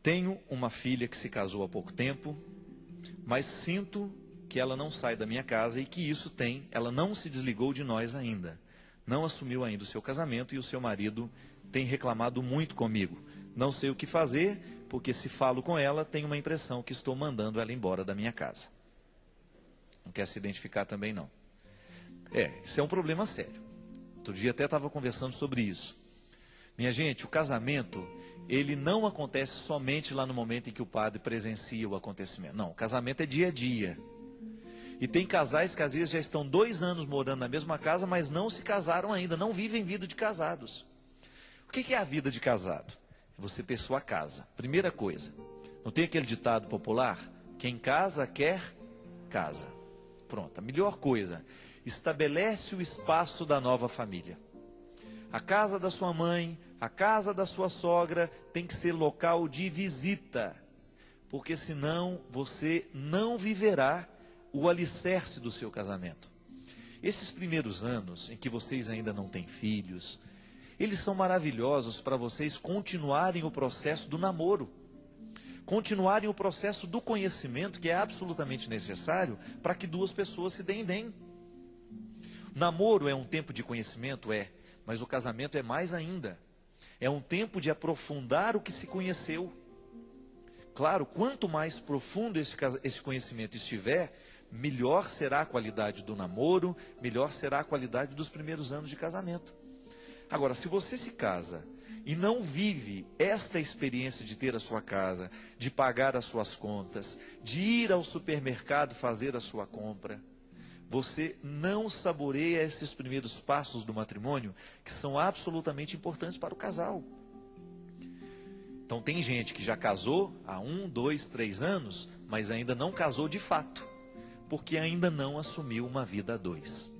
Tenho uma filha que se casou há pouco tempo, mas sinto que ela não sai da minha casa e que ela não se desligou de nós ainda. Não assumiu ainda o seu casamento e o seu marido tem reclamado muito comigo. Não sei o que fazer, porque se falo com ela, tenho uma impressão que estou mandando ela embora da minha casa. Não quer se identificar também não. Isso é um problema sério. Outro dia até estava conversando sobre isso. Minha gente, o casamento, ele não acontece somente lá no momento em que o padre presencia o acontecimento. Não, o casamento é dia a dia. E tem casais que às vezes já estão 2 anos morando na mesma casa, mas não se casaram ainda, não vivem vida de casados. O que é a vida de casado? É você ter sua casa. Primeira coisa, não tem aquele ditado popular? Quem casa quer casa. Pronto, a melhor coisa, estabelece o espaço da nova família. A casa da sua mãe, a casa da sua sogra tem que ser local de visita, porque senão você não viverá o alicerce do seu casamento. Esses primeiros anos em que vocês ainda não têm filhos, eles são maravilhosos para vocês continuarem o processo do namoro, continuarem o processo do conhecimento, que é absolutamente necessário para que 2 pessoas se deem bem. Namoro é um tempo de conhecimento? Mas o casamento é mais ainda. É um tempo de aprofundar o que se conheceu. Claro, quanto mais profundo esse conhecimento estiver, melhor será a qualidade do namoro, melhor será a qualidade dos primeiros anos de casamento. Agora, se você se casa e não vive esta experiência de ter a sua casa, de pagar as suas contas, de ir ao supermercado fazer a sua compra, você não saboreia esses primeiros passos do matrimônio, que são absolutamente importantes para o casal. Então tem gente que já casou há 1, 2, 3 anos, mas ainda não casou de fato, porque ainda não assumiu uma vida a 2.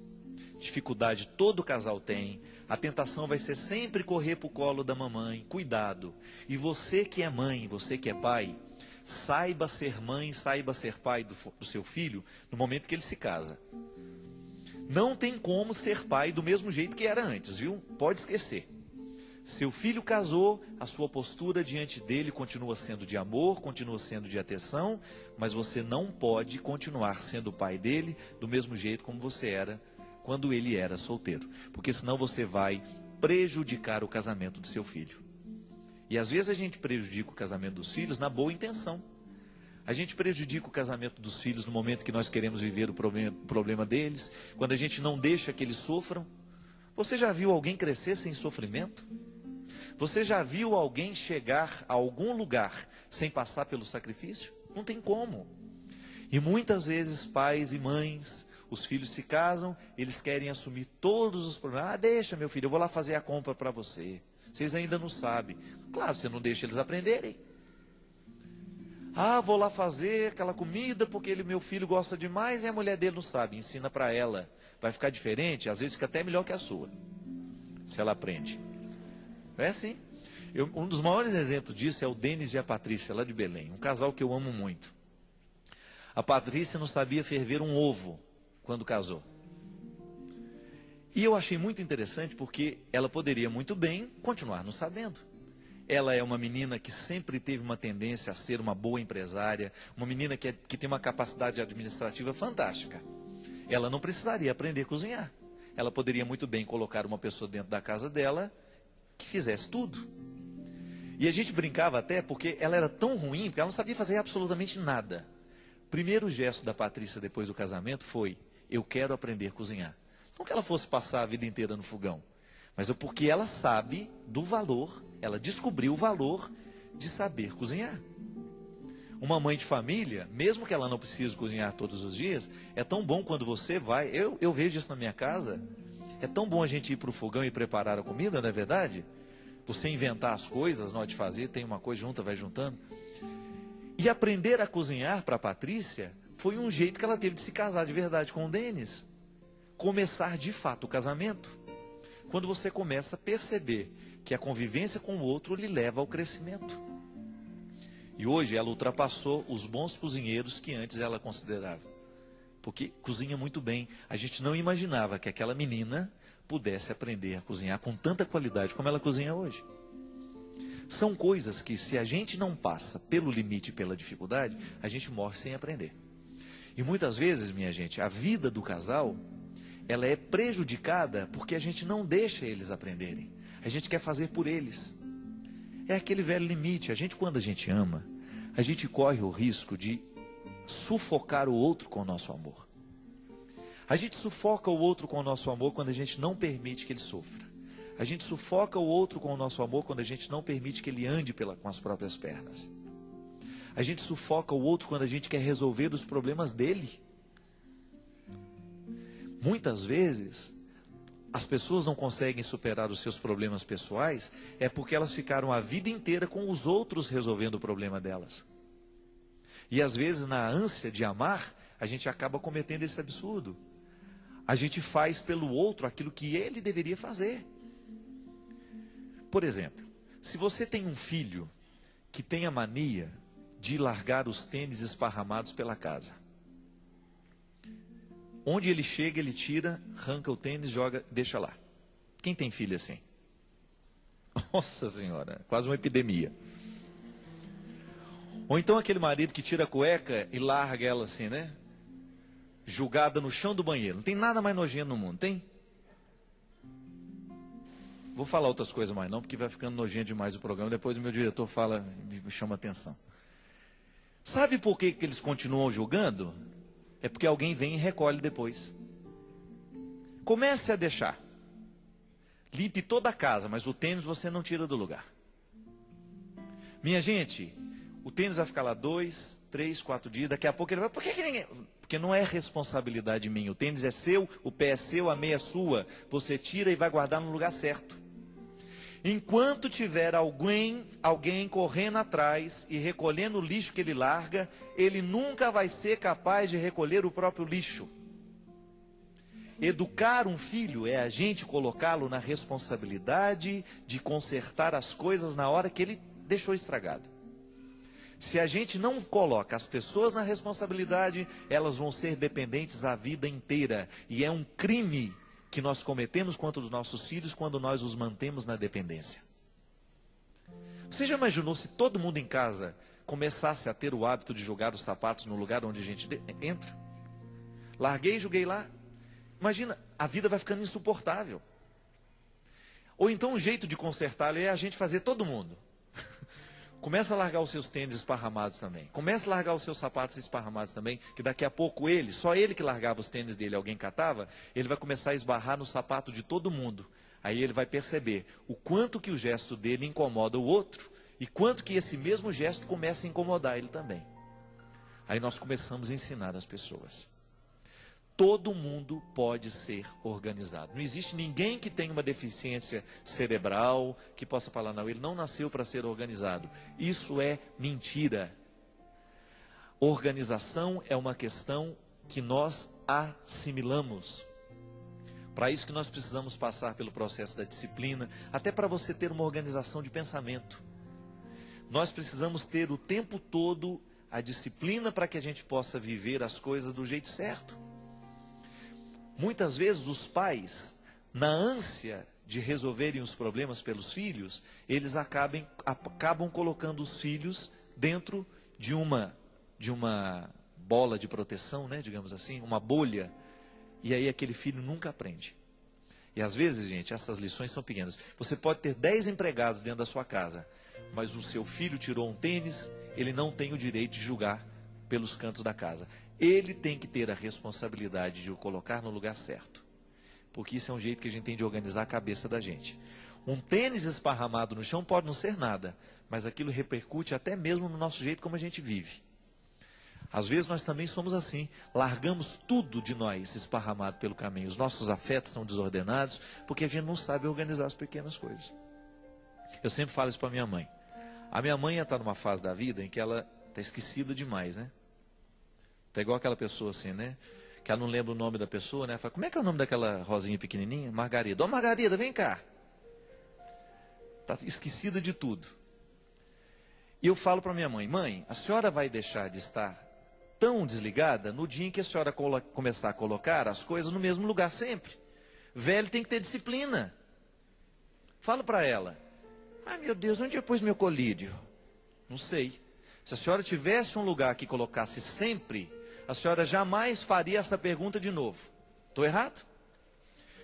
Dificuldade todo casal tem, a tentação vai ser sempre correr para o colo da mamãe, cuidado. E você que é mãe, você que é pai, saiba ser mãe, saiba ser pai do seu filho no momento que ele se casa. Não tem como ser pai do mesmo jeito que era antes, viu? Pode esquecer. Seu filho casou, a sua postura diante dele continua sendo de amor, continua sendo de atenção, mas você não pode continuar sendo pai dele do mesmo jeito como você era quando ele era solteiro, porque senão você vai prejudicar o casamento do seu filho. E às vezes a gente prejudica o casamento dos filhos na boa intenção. A gente prejudica o casamento dos filhos no momento que nós queremos viver o problema deles, quando a gente não deixa que eles sofram. Você já viu alguém crescer sem sofrimento? Você já viu alguém chegar a algum lugar sem passar pelo sacrifício? Não tem como. E muitas vezes pais e mães, os filhos se casam, eles querem assumir todos os problemas. Deixa meu filho, eu vou lá fazer a compra para você. Vocês ainda não sabem. Claro, você não deixa eles aprenderem. Vou lá fazer aquela comida porque meu filho gosta demais e a mulher dele não sabe. Ensina para ela. Vai ficar diferente, às vezes fica até melhor que a sua, se ela aprende. É assim. Um dos maiores exemplos disso é o Denis e a Patrícia, lá de Belém. Um casal que eu amo muito. A Patrícia não sabia ferver um ovo quando casou. E eu achei muito interessante porque ela poderia muito bem continuar não sabendo. Ela é uma menina que sempre teve uma tendência a ser uma boa empresária, uma menina que tem uma capacidade administrativa fantástica. Ela não precisaria aprender a cozinhar. Ela poderia muito bem colocar uma pessoa dentro da casa dela que fizesse tudo. E a gente brincava até porque ela era tão ruim, porque ela não sabia fazer absolutamente nada. O primeiro gesto da Patrícia depois do casamento foi: eu quero aprender a cozinhar. Não que ela fosse passar a vida inteira no fogão, mas é porque ela sabe do valor, ela descobriu o valor de saber cozinhar. Uma mãe de família, mesmo que ela não precise cozinhar todos os dias, é tão bom quando você vai, eu vejo isso na minha casa, é tão bom a gente ir para o fogão e preparar a comida, não é verdade? Você inventar as coisas, na hora de fazer, tem uma coisa junta, vai juntando. E aprender a cozinhar para a Patrícia foi um jeito que ela teve de se casar de verdade com o Denis. Começar de fato o casamento. Quando você começa a perceber que a convivência com o outro lhe leva ao crescimento. E hoje ela ultrapassou os bons cozinheiros que antes ela considerava. Porque cozinha muito bem. A gente não imaginava que aquela menina pudesse aprender a cozinhar com tanta qualidade como ela cozinha hoje. São coisas que, se a gente não passa pelo limite e pela dificuldade, a gente morre sem aprender. E muitas vezes, minha gente, a vida do casal, ela é prejudicada porque a gente não deixa eles aprenderem. A gente quer fazer por eles. É aquele velho limite. Quando a gente ama, a gente corre o risco de sufocar o outro com o nosso amor. A gente sufoca o outro com o nosso amor quando a gente não permite que ele sofra. A gente sufoca o outro com o nosso amor quando a gente não permite que ele ande com as próprias pernas. A gente sufoca o outro quando a gente quer resolver os problemas dele. Muitas vezes, as pessoas não conseguem superar os seus problemas pessoais, é porque elas ficaram a vida inteira com os outros resolvendo o problema delas. E às vezes, na ânsia de amar, a gente acaba cometendo esse absurdo. A gente faz pelo outro aquilo que ele deveria fazer. Por exemplo, se você tem um filho que tem a mania de largar os tênis esparramados pela casa. Onde ele chega, ele tira, arranca o tênis, joga, deixa lá. Quem tem filho assim? Nossa Senhora, quase uma epidemia. Ou então aquele marido que tira a cueca e larga ela assim, né? Jogada no chão do banheiro. Não tem nada mais nojento no mundo, tem? Vou falar outras coisas mais não, porque vai ficando nojento demais o programa. Depois o meu diretor fala, me chama atenção. Sabe por que eles continuam julgando? É porque alguém vem e recolhe depois. Comece a deixar. Limpe toda a casa, mas o tênis você não tira do lugar. Minha gente, o tênis vai ficar lá 2, 3, 4 dias. Daqui a pouco ele vai... Por que ninguém... Porque não é responsabilidade minha. O tênis é seu, o pé é seu, a meia é sua. Você tira e vai guardar no lugar certo. Enquanto tiver alguém correndo atrás e recolhendo o lixo que ele larga, ele nunca vai ser capaz de recolher o próprio lixo. Educar um filho é a gente colocá-lo na responsabilidade de consertar as coisas na hora que ele deixou estragado. Se a gente não coloca as pessoas na responsabilidade, elas vão ser dependentes a vida inteira. E é um crime que nós cometemos contra os nossos filhos quando nós os mantemos na dependência. Você já imaginou se todo mundo em casa começasse a ter o hábito de jogar os sapatos no lugar onde a gente entra? Larguei e joguei lá. Imagina, a vida vai ficando insuportável. Ou então um jeito de consertá-lo é a gente fazer todo mundo. Começa a largar os seus tênis esparramados também. Começa a largar os seus sapatos esparramados também, que daqui a pouco só ele que largava os tênis dele, alguém catava, ele vai começar a esbarrar no sapato de todo mundo. Aí ele vai perceber o quanto que o gesto dele incomoda o outro e quanto que esse mesmo gesto começa a incomodar ele também. Aí nós começamos a ensinar as pessoas. Todo mundo pode ser organizado. Não existe ninguém que tenha uma deficiência cerebral que possa falar, não, ele não nasceu para ser organizado. Isso é mentira. Organização é uma questão que nós assimilamos. Para isso que nós precisamos passar pelo processo da disciplina, até para você ter uma organização de pensamento. Nós precisamos ter o tempo todo a disciplina para que a gente possa viver as coisas do jeito certo. Muitas vezes os pais, na ânsia de resolverem os problemas pelos filhos, eles acabam colocando os filhos dentro de uma bola de proteção, né, digamos assim, uma bolha, e aí aquele filho nunca aprende. E às vezes, gente, essas lições são pequenas. Você pode ter 10 empregados dentro da sua casa, mas o seu filho tirou um tênis, ele não tem o direito de julgar pelos cantos da casa. Ele tem que ter a responsabilidade de o colocar no lugar certo. Porque isso é um jeito que a gente tem de organizar a cabeça da gente. Um tênis esparramado no chão pode não ser nada, mas aquilo repercute até mesmo no nosso jeito como a gente vive. Às vezes nós também somos assim, largamos tudo de nós esparramado pelo caminho. Os nossos afetos são desordenados, porque a gente não sabe organizar as pequenas coisas. Eu sempre falo isso para minha mãe. A minha mãe está numa fase da vida em que ela está esquecida demais, né? Tá igual aquela pessoa assim, né? Que ela não lembra o nome da pessoa, né? Fala, como é que é o nome daquela rosinha pequenininha? Margarida. Ô Margarida, vem cá. Tá esquecida de tudo. E eu falo para minha mãe, mãe, a senhora vai deixar de estar tão desligada no dia em que a senhora começar a colocar as coisas no mesmo lugar sempre. Velho tem que ter disciplina. Falo para ela. Ai, meu Deus, onde eu pus meu colírio? Não sei. Se a senhora tivesse um lugar que colocasse sempre, a senhora jamais faria essa pergunta de novo. Estou errado?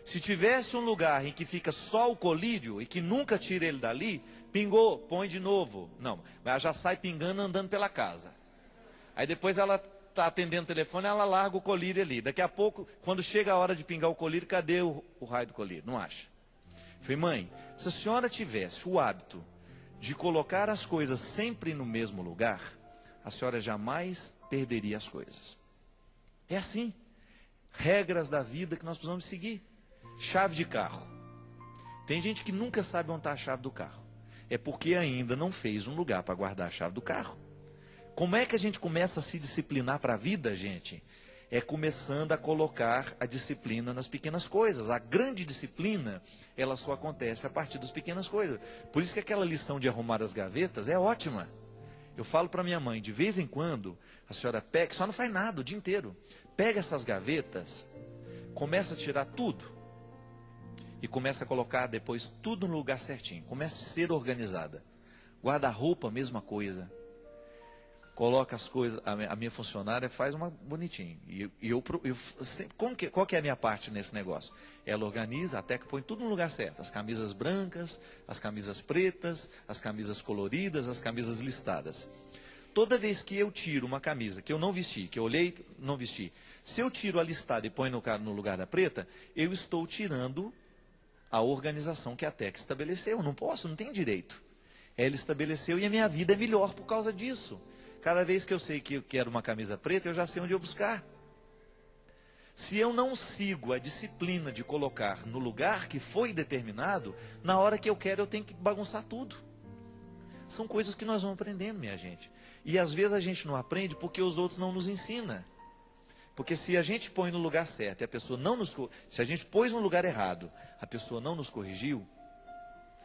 Se tivesse um lugar em que fica só o colírio e que nunca tira ele dali, pingou, põe de novo. Não, mas ela já sai pingando andando pela casa. Aí depois ela está atendendo o telefone, ela larga o colírio ali. Daqui a pouco, quando chega a hora de pingar o colírio, cadê o raio do colírio? Não acha? Falei, mãe, se a senhora tivesse o hábito de colocar as coisas sempre no mesmo lugar, a senhora jamais perderia as coisas. É assim. Regras da vida que nós precisamos seguir. Chave de carro. Tem gente que nunca sabe onde está a chave do carro. É porque ainda não fez um lugar para guardar a chave do carro. Como é que a gente começa a se disciplinar para a vida, gente? É começando a colocar a disciplina nas pequenas coisas. A grande disciplina, ela só acontece a partir das pequenas coisas. Por isso que aquela lição de arrumar as gavetas é ótima. Eu falo para minha mãe, de vez em quando, a senhora pega, só não faz nada o dia inteiro. Pega essas gavetas, começa a tirar tudo. E começa a colocar depois tudo no lugar certinho. Começa a ser organizada. Guarda-roupa, mesma coisa. Coloca as coisas, a minha funcionária faz uma bonitinho. Qual que é a minha parte nesse negócio? Ela organiza até que põe tudo no lugar certo. As camisas brancas, as camisas pretas, as camisas coloridas, as camisas listadas. Toda vez que eu tiro uma camisa que eu não vesti, que eu olhei, não vesti. Se eu tiro a listada e põe no lugar da preta, eu estou tirando a organização que a TEC estabeleceu. Não posso, não tenho direito. Ela estabeleceu e a minha vida é melhor por causa disso. Cada vez que eu sei que eu quero uma camisa preta, eu já sei onde eu buscar. Se eu não sigo a disciplina de colocar no lugar que foi determinado, na hora que eu quero, eu tenho que bagunçar tudo. São coisas que nós vamos aprendendo, minha gente. E às vezes a gente não aprende porque os outros não nos ensinam. Porque se a gente põe no lugar certo e a pessoa não nos... Se a gente pôs no lugar errado, a pessoa não nos corrigiu...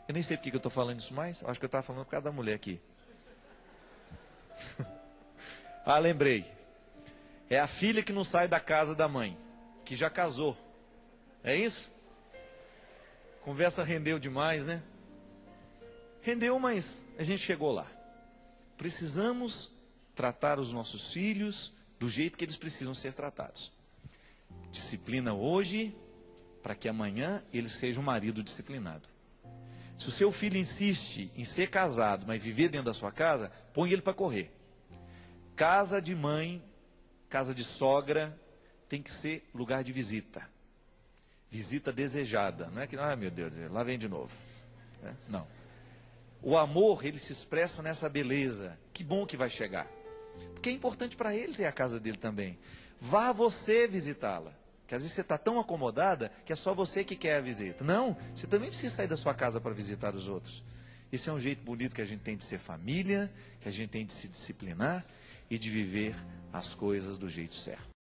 Eu nem sei porque que eu estou falando isso mais. Eu acho que eu estava falando por causa da mulher aqui. Ah, lembrei. É a filha que não sai da casa da mãe, que já casou. É isso? Conversa rendeu demais, né? Rendeu, mas a gente chegou lá. Precisamos tratar os nossos filhos do jeito que eles precisam ser tratados. Disciplina hoje, para que amanhã ele seja um marido disciplinado. Se o seu filho insiste em ser casado, mas viver dentro da sua casa, põe ele para correr. Casa de mãe, casa de sogra, tem que ser lugar de visita. Visita desejada. Não é que, meu Deus, lá vem de novo. Não. O amor, ele se expressa nessa beleza. Que bom que vai chegar. Porque é importante para ele ter a casa dele também. Vá você visitá-la. Que às vezes você está tão acomodada que é só você que quer a visita. Não, você também precisa sair da sua casa para visitar os outros. Esse é um jeito bonito que a gente tem de ser família, que a gente tem de se disciplinar e de viver as coisas do jeito certo.